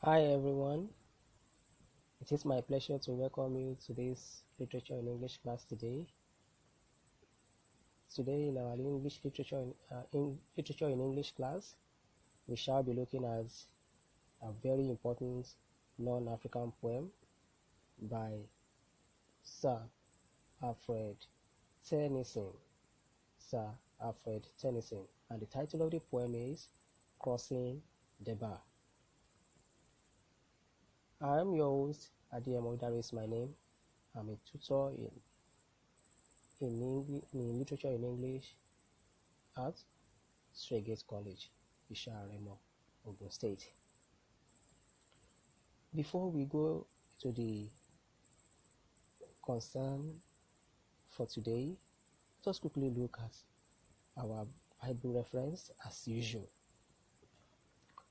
Hi everyone, it is my pleasure to welcome you to this literature in English class today. Today in our English literature in English class, we shall be looking at a very important non-African poem by Sir Alfred Tennyson. Sir Alfred Tennyson, and the title of the poem is Crossing the Bar. I am your host, Adiyemo. That is my name. I'm a tutor in literature in English at Stregate College, Isharemo, Ogun State. Before we go to the concern for today, let's quickly look at our Bible reference as usual.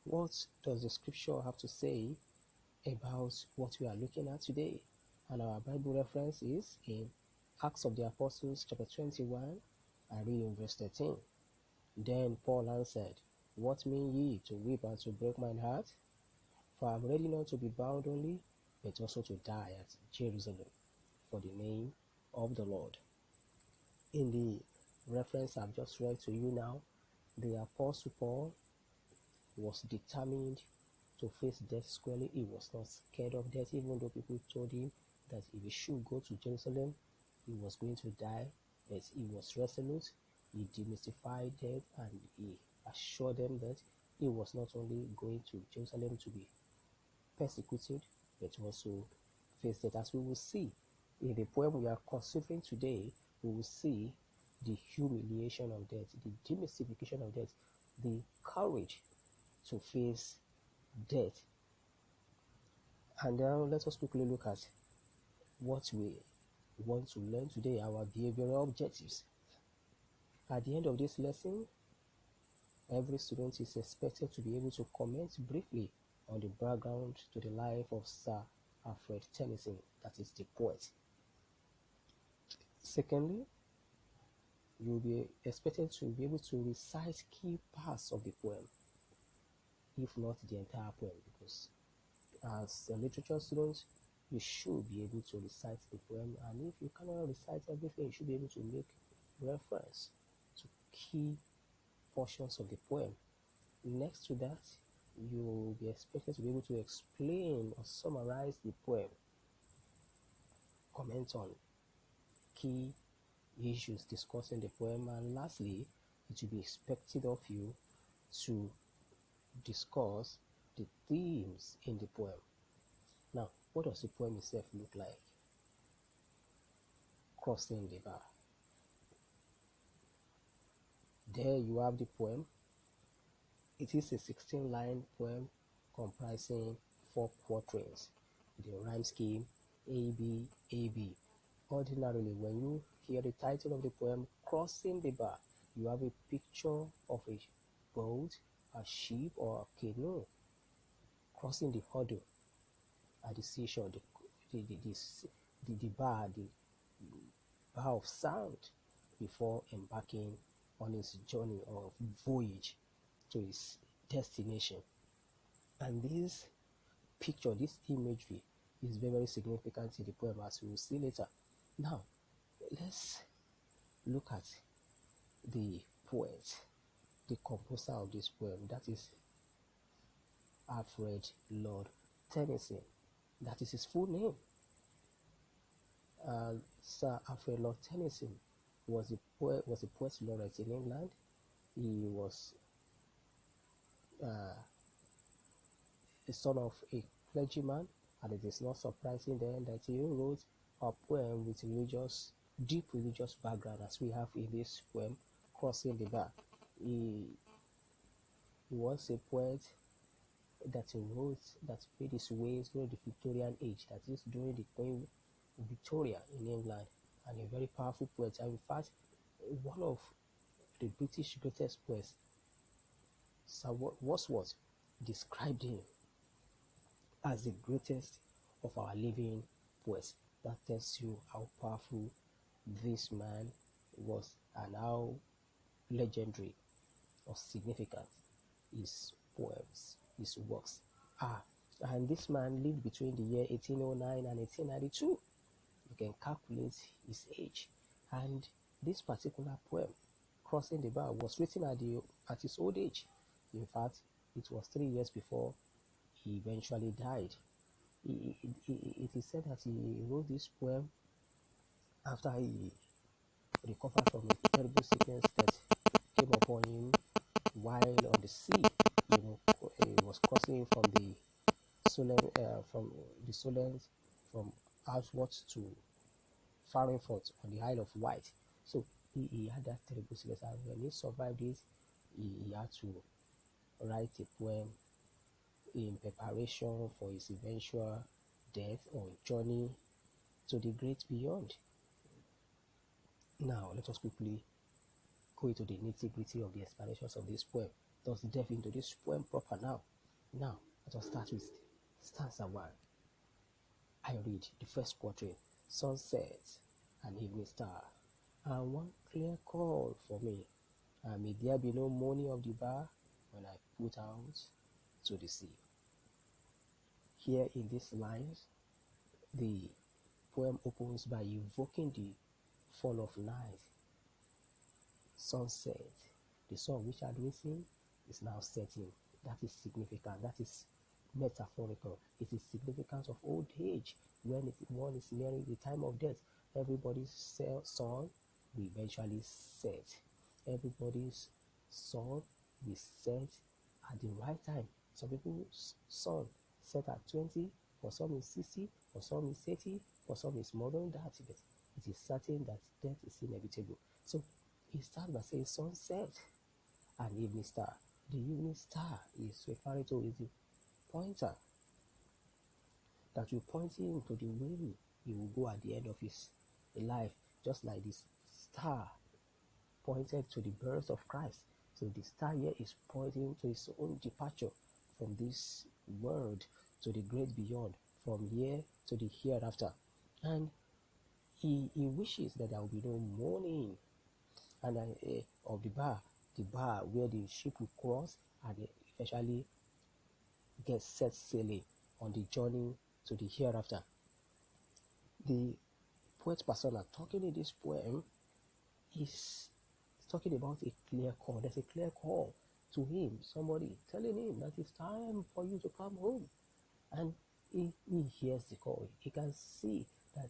What does the scripture have to say about what we are looking at today? And our Bible reference is in Acts of the Apostles chapter 21, I read in verse 13. Then Paul answered, What mean ye to weep and to break mine heart? For I am ready not to be bound only, but also to die at Jerusalem for the name of the Lord. In the reference I've just read to you now, the Apostle Paul was determined to face death squarely. He was not scared of death, even though people told him that if he should go to Jerusalem, he was going to die, but he was resolute. He demystified death and he assured them that he was not only going to Jerusalem to be persecuted, but also face death. As we will see in the poem we are considering today, we will see the humiliation of death, the demystification of death, the courage to face death. And now let us quickly look at what we want to learn today, our behavioral objectives. At the end of this lesson, every student is expected to be able to comment briefly on the background to the life of Sir Alfred Tennyson, that is the poet. Secondly, you'll be expected to be able to recite key parts of the poem, if not the entire poem, because as a literature student, you should be able to recite the poem, and if you cannot recite everything, you should be able to make reference to key portions of the poem. Next to that, you will be expected to be able to explain or summarize the poem, comment on key issues discussed in the poem, and lastly, it will be expected of you to discuss the themes in the poem. Now, what does the poem itself look like? Crossing the Bar. There you have the poem. It is a 16-line poem comprising 4 quatrains. The rhyme scheme A-B, A-B. Ordinarily, when you hear the title of the poem, Crossing the Bar, you have a picture of a boat, a ship, or a canoe crossing the hurdle at the seashore, the bar of sand, before embarking on his journey or voyage to his destination. And this picture, this imagery, is very, very significant in the poem, as we will see later. Now, let's look at the poet, the composer of this poem, that is Alfred Lord Tennyson. That is his full name. Sir Alfred Lord Tennyson was a poet laureate in England. He was the son of a clergyman, and it is not surprising then that he wrote a poem with deep religious background, as we have in this poem, Crossing the Bar. He was a poet that made his way through the Victorian age, that is during the Queen Victoria in England, and a very powerful poet. And in fact, one of the British greatest poets, Sir Wordsworth, described him as the greatest of our living poets. That tells you how powerful this man was and how legendary or significant his poems, his works are And this man lived between the year 1809 and 1892. You can calculate his age. And this particular poem, Crossing the Bar, was written at his old age. In fact, it was 3 years before he eventually died. It is said that he wrote this poem after he recovered from a terrible sickness that came upon him while on the sea. He was crossing from the Solent from outwards to Farringford on the Isle of Wight. So he had that terrible sickness, and when he survived it, he had to write a poem in preparation for his eventual death or journey to the great beyond. Now, let us quickly go into the nitty-gritty of the explanations of this poem. Let us delve into this poem proper now. Now, let us start with stanza 1. I read the first quatrain. Sunset, an evening star, and one clear call for me. And may there be no moaning of the bar when I put out to the sea. Here in these lines, the poem opens by evoking the fall of night. Sunset, the sun which had risen is now setting. That is significant. That is metaphorical. It is significant of old age. When one is nearing the time of death, everybody's sun will eventually set. Everybody's sun will set at the right time. Some people's sun set at 20, for some is 60, for some is 80, for some is more than that. But it is certain that death is inevitable. So it starts by saying sunset, an evening star. The evening star is referring to is the pointer that will point him to the way he will go at the end of his life, just like this star pointed to the birth of Christ. So the star here is pointing to his own departure from this world to the great beyond, from here to the hereafter. And he wishes that there will be no mourning and of the bar where the ship will cross and eventually get set sailing on the journey to the hereafter. The poet persona talking in this poem is talking about a clear call. There's a clear call to him, somebody telling him that it's time for you to come home. And he hears the call. He can see that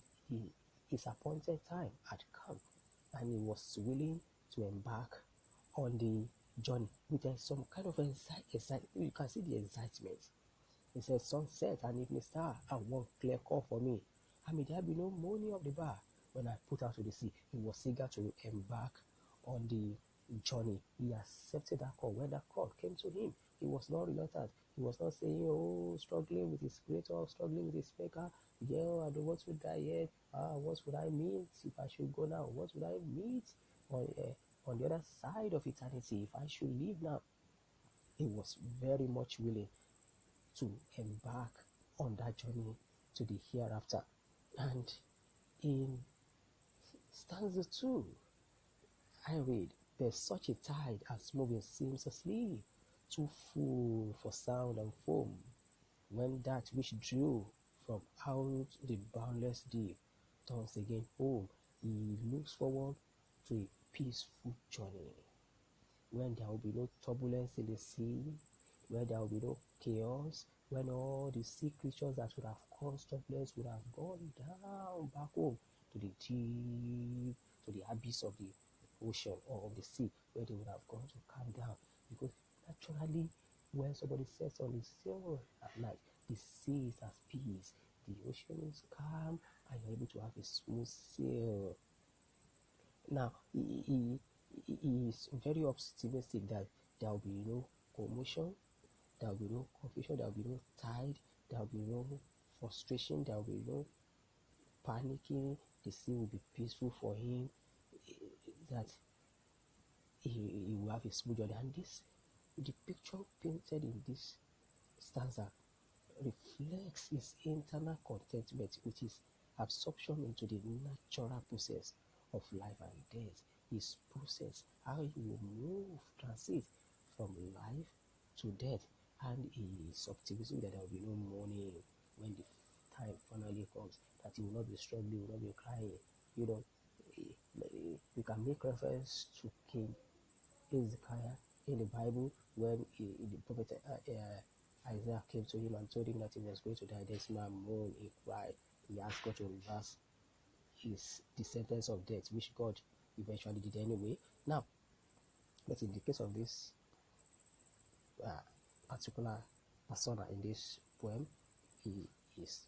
his appointed time had come, and he was willing to embark on the journey with some kind of excitement. You can see the excitement. He says, sunset and evening star, and one clear call for me. And may there be no moaning of the bar when I put out to the sea. He was eager to embark on the journey. He accepted that call. When that call came to him, he was not reluctant. He was not saying, oh, struggling with his creator, struggling with his maker. Yeah, I don't want to die yet. What would I meet if I should go now? What would I meet on the other side of eternity if I should leave now? He was very much willing to embark on that journey to the hereafter. And in stanza 2, I read, there's such a tide as moving seems asleep, too full for sound and foam, when that which drew from out the boundless deep turns again home, he looks forward to a peaceful journey, when there will be no turbulence in the sea, where there will be no chaos, when all the sea creatures that would have caused turbulence would have gone down back home to the deep, to the abyss of the ocean or of the sea, where they would have gone to calm down. Because naturally, when somebody sets on the sail at night, the sea is at peace, the ocean is calm, and you're able to have a smooth sail. Now, he is very optimistic that there will be no commotion, there will be no confusion, there will be no tide, there will be no frustration, there will be no panicking. The sea will be peaceful for him, that he will have a smooth journey. And the picture painted in this stanza reflects his internal contentment with his absorption into the natural process of life and death. His process, how he will move, transit from life to death, and he is optimistic that there will be no mourning when the time finally comes, that he will not be struggling, he will not be crying. You know, we can make reference to King Hezekiah in the Bible when the prophet Isaiah came to him and told him that he was going to die. This man moaned, he cried, he asked God to reverse the sentence of death, which God eventually did anyway. Now, but in the case of this particular persona in this poem, he is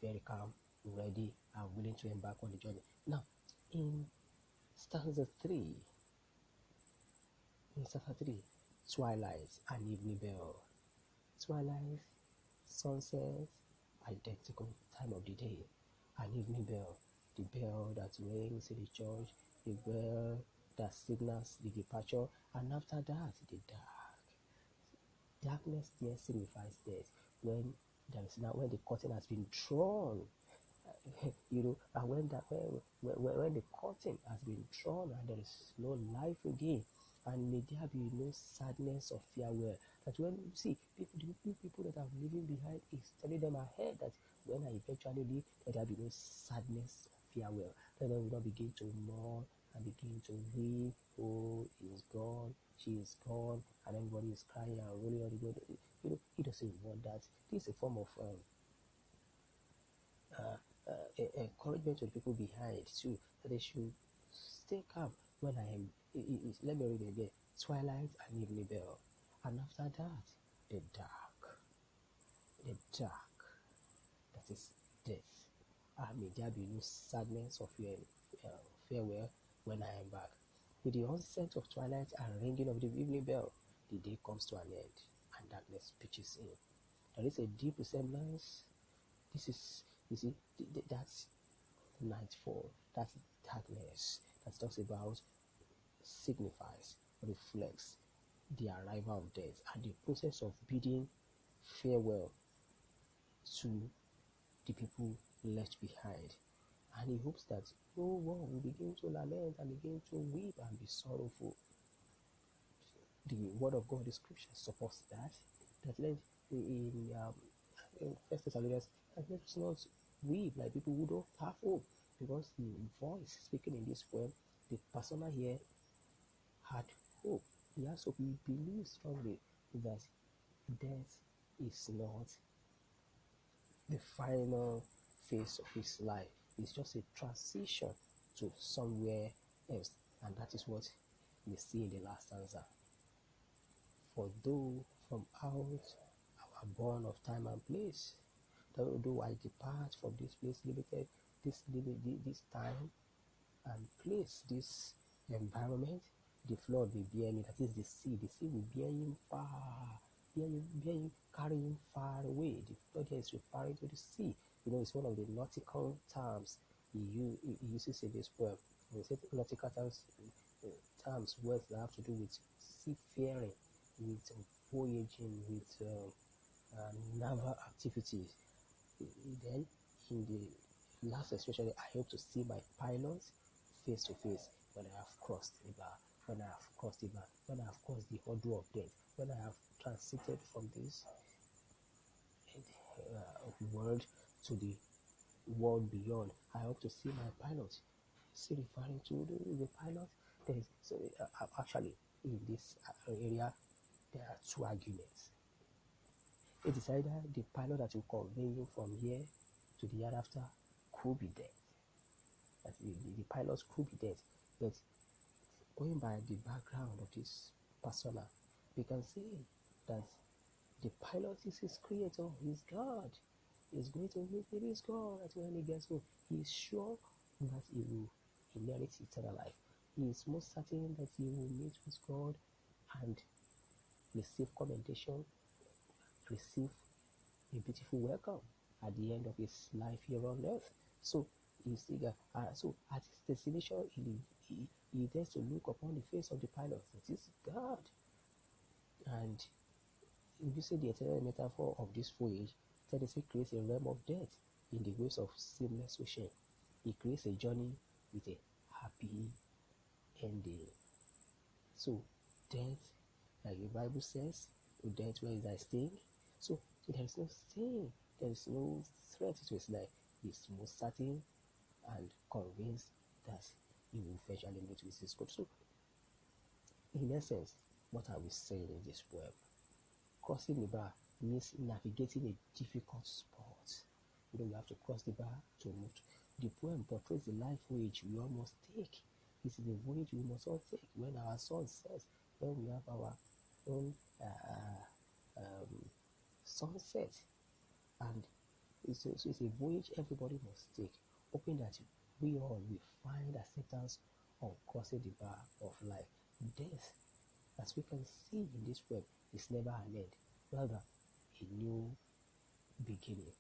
very calm, ready, and willing to embark on the journey. Now, in stanza 3, twilight and evening bell. Twilight, sunset, identical time of the day. An evening bell, the bell that rings in the church, the bell that signals the departure, and after that, the dark. Darkness there signifies death. When the curtain has been drawn, and when the curtain has been drawn and there is no life again, and may there be no sadness or farewell. That when you see people that are leaving behind is telling them ahead that when I eventually leave, there will be no sadness or farewell. Then they will not begin to mourn and begin to weep. Oh, he is gone, she is gone, and everybody is crying and rolling on the ground. He doesn't want that. This is a form of encouragement to the people behind too, that they should stay calm when I am. Let me read it again. Twilight and evening bell, and after that, the dark. That is death. May there be no sadness or farewell when I am back. With the onset of twilight and ringing of the evening bell, the day comes to an end, and darkness pitches in. There is a deep resemblance. This is, you see, that's nightfall, that's darkness, that talks about, signifies, reflects the arrival of death and the process of bidding farewell to the people left behind. And he hopes that no one will begin to lament and begin to weep and be sorrowful. The word of God, the scripture supports that. That in 1 Thessalonians, let us not weep like people who don't have hope, because the voice speaking in this poem, the persona here had hope. He has hope. He believes strongly that death is not the final phase of his life. It's just a transition to somewhere else, and that is what we see in the last stanza. For though from out our born of time and place, though I depart from this place limited, this time and place, this environment, the flood will bear me, that is the sea will bear him far, carry him far away. The flood here is referring to the sea. It's one of the nautical terms he uses in this poem. When we say nautical terms, words that have to do with seafaring, with voyaging, with naval activities. Then in the last expression, I hope to see my pilots face to face when I have crossed the bar, when I have crossed the hurdle of death, when I have transited from this world to the world beyond. I hope to see my pilot. See, referring to the pilot, actually in this area there are two arguments. It is either the pilot that will convey you from here to the hereafter could be dead. That the pilot could be dead. But going by the background of this persona, we can see that the pilot is his creator, his God. He's going to meet with his God. That's when he gets home. He is sure that he will inherit eternal life. He is most certain that he will meet with God and receive commendation, receive a beautiful welcome at the end of his life here on earth. So he's eager. So at his destination, he dares to look upon the face of the pilot. That is God. And if you see the eternal metaphor of this voyage, Tennyson creates a realm of death in the waves of seamless ocean. He creates a journey with a happy ending. So death, like the Bible says, death, where is thy sting? So there is no sting, there is no threat to his life. He's most certain and convinced that he will eventually meet with his God. So, in essence, what are we saying in this poem? Crossing the bar means navigating a difficult spot. You have to cross the bar to move. The poem portrays the life voyage we all must take. This is a voyage we must all take. When our sun sets, when we have our own sunset, and it's a voyage everybody must take, hoping that we all will find acceptance on crossing the bar of life. Death, as we can see in this poem, is never an end, rather a new beginning,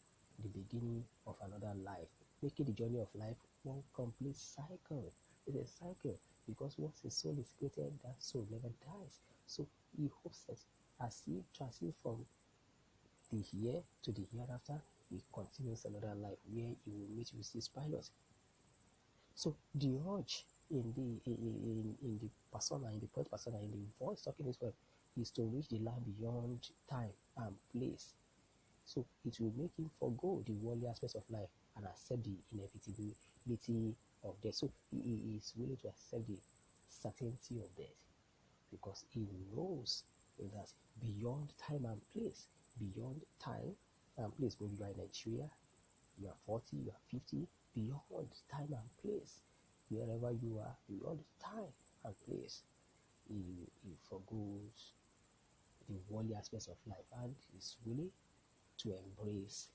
the beginning of another life, making the journey of life one complete cycle. It's a cycle because once a soul is created, that soul never dies. So he hopes that as he transitions from the here to the hereafter, he continues another life where he will meet with his pilot. So the urge in the persona, in the poet persona, in the voice talking this way, is to reach the land beyond time and place. So it will make him forego the worldly aspects of life and accept the inevitability of death. So he is willing to accept the certainty of death because he knows that beyond time and place, beyond time and place, maybe you are in Nigeria, you are 40, you are 50, beyond time and place, wherever you are, beyond time and place, he forgoes the worldly aspects of life and is willing to embrace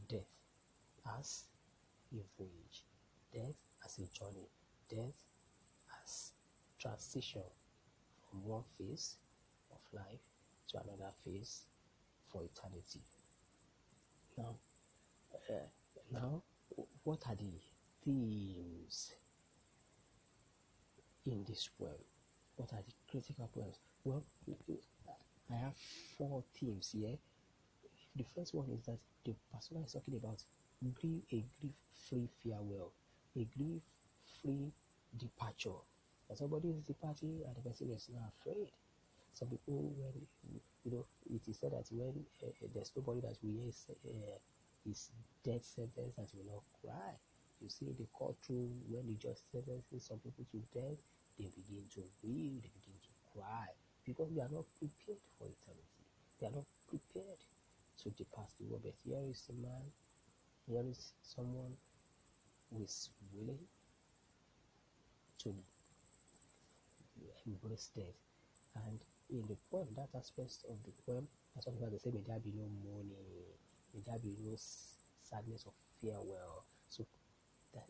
death as a voyage, death as a journey, death as transition from one phase of life to another phase for eternity. Now, what are the themes in this poem? What are the critical poems? Well, I have 4 themes here. The first one is that the person is talking about a grief-free farewell, a grief-free departure. When somebody is departing and the person is not afraid. Some people, when it is said that when there's nobody that will hear his death sentence that will not cry. You see the courtroom when the judge sentences some people to death, they begin to weep, they begin to cry because they are not prepared for eternity. They are not prepared to depart the world. But here is a man, here is someone who is willing to embrace death. And in the poem, that aspect of the poem, that's what they say, may there be no mourning, may there be no sadness of farewell. So that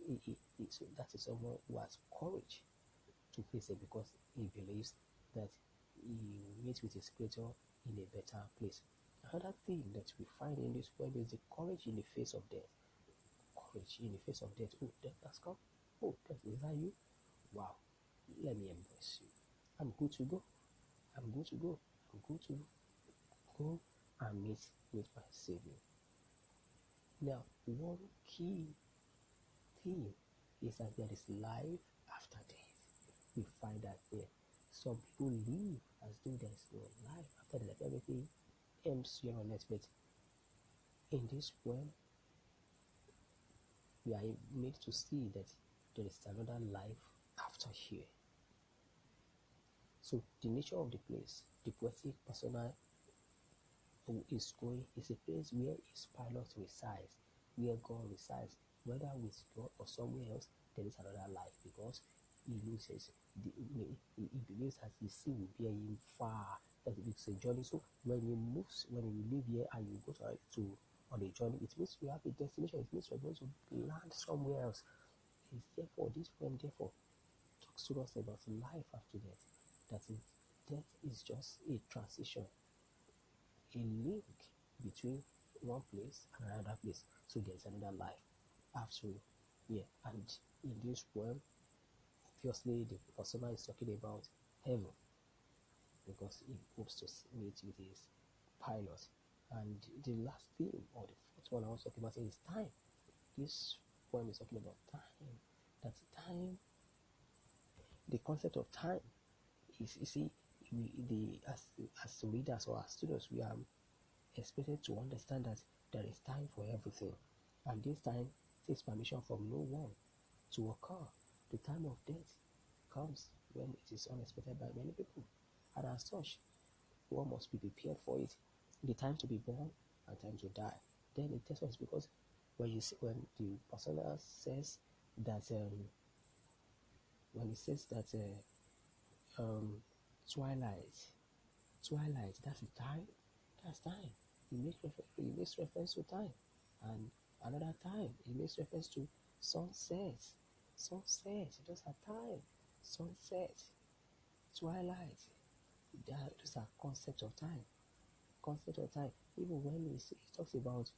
is someone who has courage to face it because he believes that he will meet with his creator in a better place. Another thing that we find in this poem is the courage in the face of death. Courage in the face of death. Oh, death has come. Oh, death, is that you? Wow, let me embrace you. I'm good to go. I'm good to go. I'm good to go and meet with my Savior. Now, one key theme is that there is life after death. We find that there. Some people live as though there is no life after death. Everything ends here on earth. But in this poem, we are made to see that there is another life after here. So the nature of the place, the poetic persona who is going, is a place where his pilot resides, where God resides, whether with God or somewhere else. There is another life because he loses. He believes that the sea will bear him far. That it's a journey. So when he live here and you go on a journey, it means you have a destination. It means you're going to land somewhere else. It's therefore this poem talks to us about life after death. That is, death is just a transition, a link between one place and another place. So there's another life after here. And in this poem, obviously the persona is talking about heaven because he hopes to meet with his pilot. And the last theme, or the fourth one I was talking about, is time. This poem is talking about time. That time, the concept of time is, you see, as readers or as students, we are expected to understand that there is time for everything, and this time takes permission from no one to occur. The time of death comes when it is unexpected by many people, and as such, one must be prepared for it. The time to be born and time to die. Then it tells us, because when the persona says that when it says that twilight, that's the time. That's time. It makes reference to time, and another time it makes reference to sunset. Sunset, those are time. Sunset, twilight. Those are concepts of time. Concept of time. Even when he talks about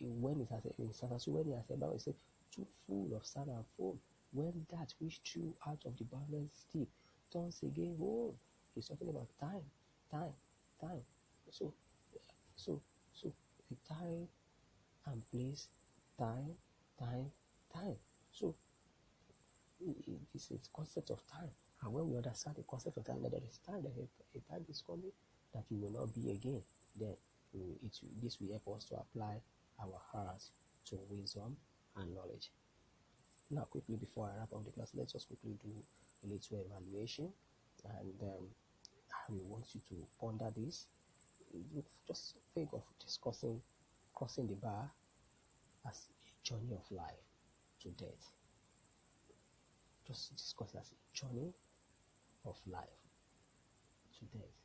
when it has in Sanasu, when he has about, he said, too full of sand and foam, when that which threw out of the boundless deep turns again home. He's talking about time. So the time and place, time. So this is concept of time. And when we understand the concept of time, that there is time, that a time is coming that you will not be again, then this will help us to apply our hearts to wisdom and knowledge. Now, quickly, before I wrap up the class, let's just quickly do a little evaluation, and I will want you to ponder this. Just think of crossing the bar as a journey of life to death. Just discuss it as a journey of life to death.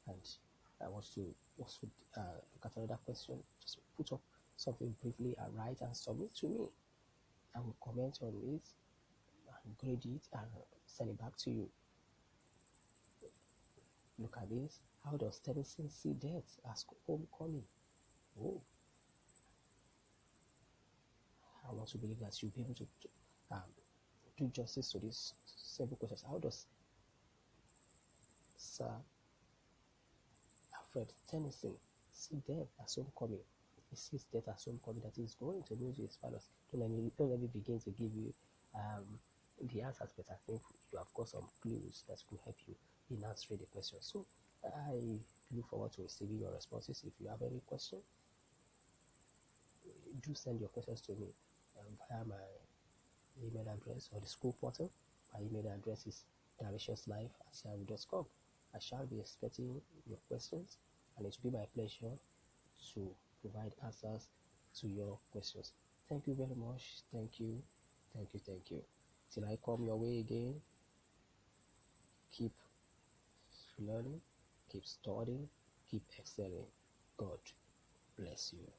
And I want to also look at another question. Just put up something briefly and write and submit to me. I will comment on it and grade it and send it back to you. Look at this. How does Tennyson see death as homecoming? Oh, I want to believe that you'll be able to do justice to these several questions. How does Sir Alfred Tennyson see death as homecoming? He sees death as homecoming, that he's going to lose his fathers. Don't let me begin to give you the answers, but I think you have got some clues that could help you in answering the question. So I look forward to receiving your responses. If you have any question, do send your questions to me via my email address or the school portal. My email address is directionslife@yahoo.com. I shall be expecting your questions, and it will be my pleasure to provide answers to your questions. Thank you very much. Thank you. Till I come your way again, keep learning, keep studying, keep excelling. God bless you.